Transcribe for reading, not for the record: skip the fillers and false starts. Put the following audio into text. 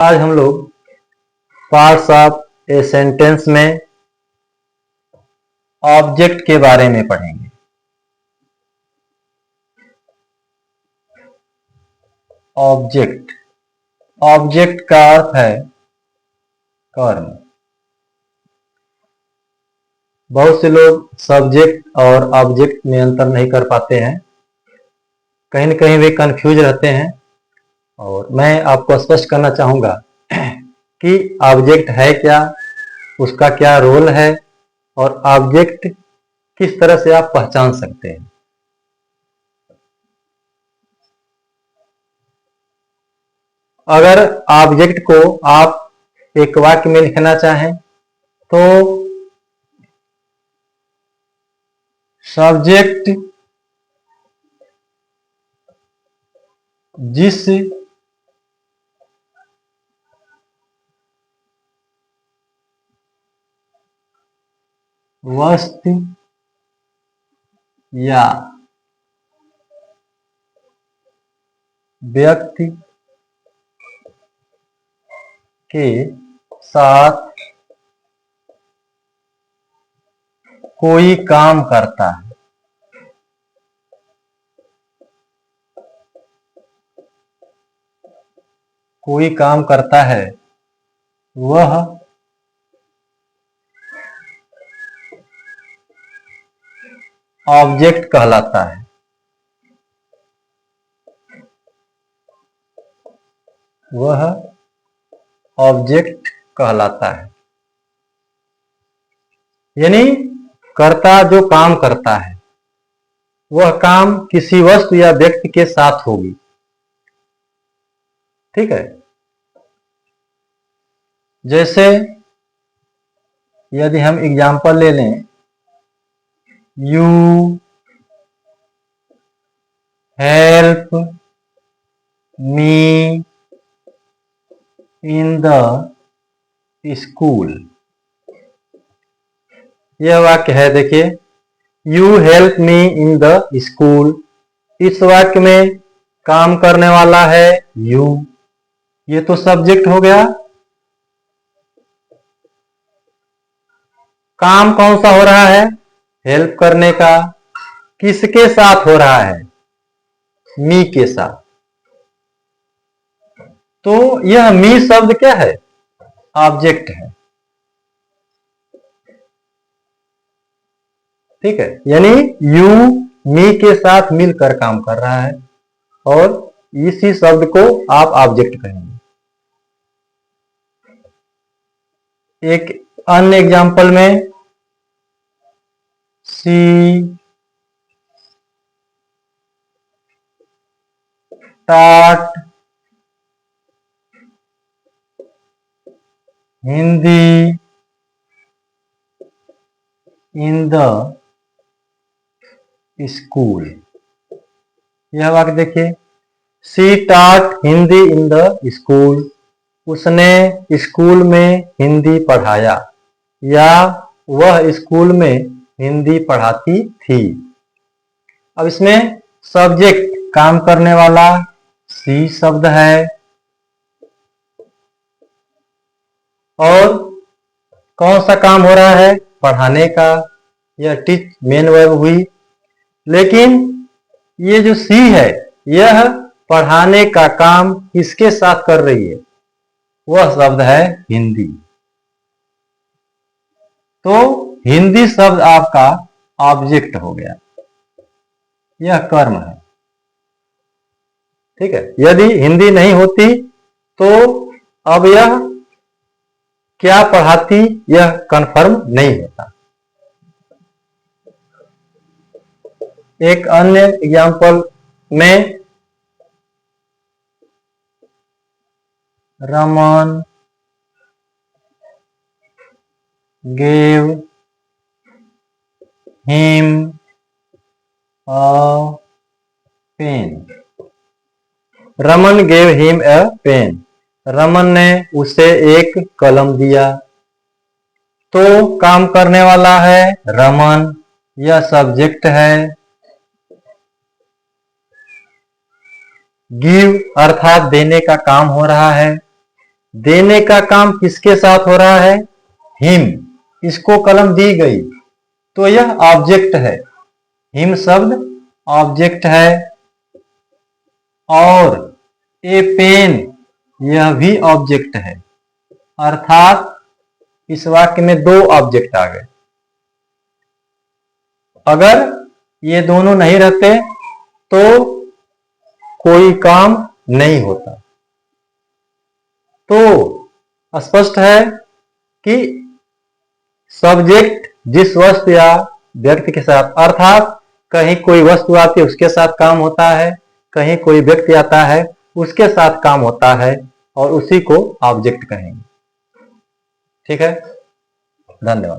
आज हम लोग पार्ट्स ऑफ ए सेंटेंस में ऑब्जेक्ट के बारे में पढ़ेंगे। ऑब्जेक्ट ऑब्जेक्ट का अर्थ है कर्म। बहुत से लोग सब्जेक्ट और ऑब्जेक्ट में अंतर नहीं कर पाते हैं, कहीं न कहीं वे कंफ्यूज रहते हैं। और मैं आपको स्पष्ट करना चाहूँगा कि ऑब्जेक्ट है क्या, उसका क्या रोल है और ऑब्जेक्ट किस तरह से आप पहचान सकते हैं। अगर ऑब्जेक्ट को आप एक वाक्य में लिखना चाहें तो सब्जेक्ट जिस वस्तु या व्यक्ति के साथ कोई काम करता है, वह ऑब्जेक्ट कहलाता है। वह ऑब्जेक्ट कहलाता है, यानी कर्ता जो काम करता है वह काम किसी वस्तु या व्यक्ति के साथ होगी। ठीक है, जैसे यदि हम एग्जाम्पल ले लें, you help me in the school. यह वाक्य है, देखिए, you help me in the school. इस वाक्य में काम करने वाला है यू, ये तो सब्जेक्ट हो गया। काम कौन सा हो रहा है? हेल्प करने का। किसके साथ हो रहा है? मी के साथ। तो यह मी शब्द क्या है? ऑब्जेक्ट है। ठीक है, यानी यू मी के साथ मिलकर काम कर रहा है और इसी शब्द को आप ऑब्जेक्ट कहेंगे। एक अन्य एग्जाम्पल में, सी taught Hindi in the school. यह वाक्य देखिए, सी taught Hindi in the school. उसने स्कूल में हिंदी पढ़ाया या वह स्कूल में हिंदी पढ़ाती थी। अब इसमें सब्जेक्ट काम करने वाला सी शब्द है और कौन सा काम हो रहा है? पढ़ाने का। यह टीच मेन वर्ब हुई। लेकिन ये जो सी है यह पढ़ाने का काम किसके साथ कर रही है? वह शब्द है हिंदी। तो हिंदी शब्द आपका ऑब्जेक्ट हो गया, यह कर्म है। ठीक है, यदि हिंदी नहीं होती तो अब यह क्या पढ़ाती यह कंफर्म नहीं होता। एक अन्य एग्जाम्पल में, Raman gave him a pen। Raman gave him a pen। Raman ने उसे एक कलम दिया। तो काम करने वाला है रमन, यह सब्जेक्ट है। गिव अर्थात देने का काम हो रहा है। देने का काम किसके साथ हो रहा है? हिम। इसको कलम दी गई तो यह ऑब्जेक्ट है। हिम शब्द ऑब्जेक्ट है। और ए पेन यह भी ऑब्जेक्ट है। अर्थात इस वाक्य में दो ऑब्जेक्ट आ गए। अगर ये दोनों नहीं रहते तो कोई काम नहीं होता। तो स्पष्ट है कि सब्जेक्ट जिस वस्तु या व्यक्ति के साथ, अर्थात कहीं कोई वस्तु आती है उसके साथ काम होता है, कहीं कोई व्यक्ति आता है उसके साथ काम होता है, और उसी को ऑब्जेक्ट कहेंगे। ठीक है, धन्यवाद।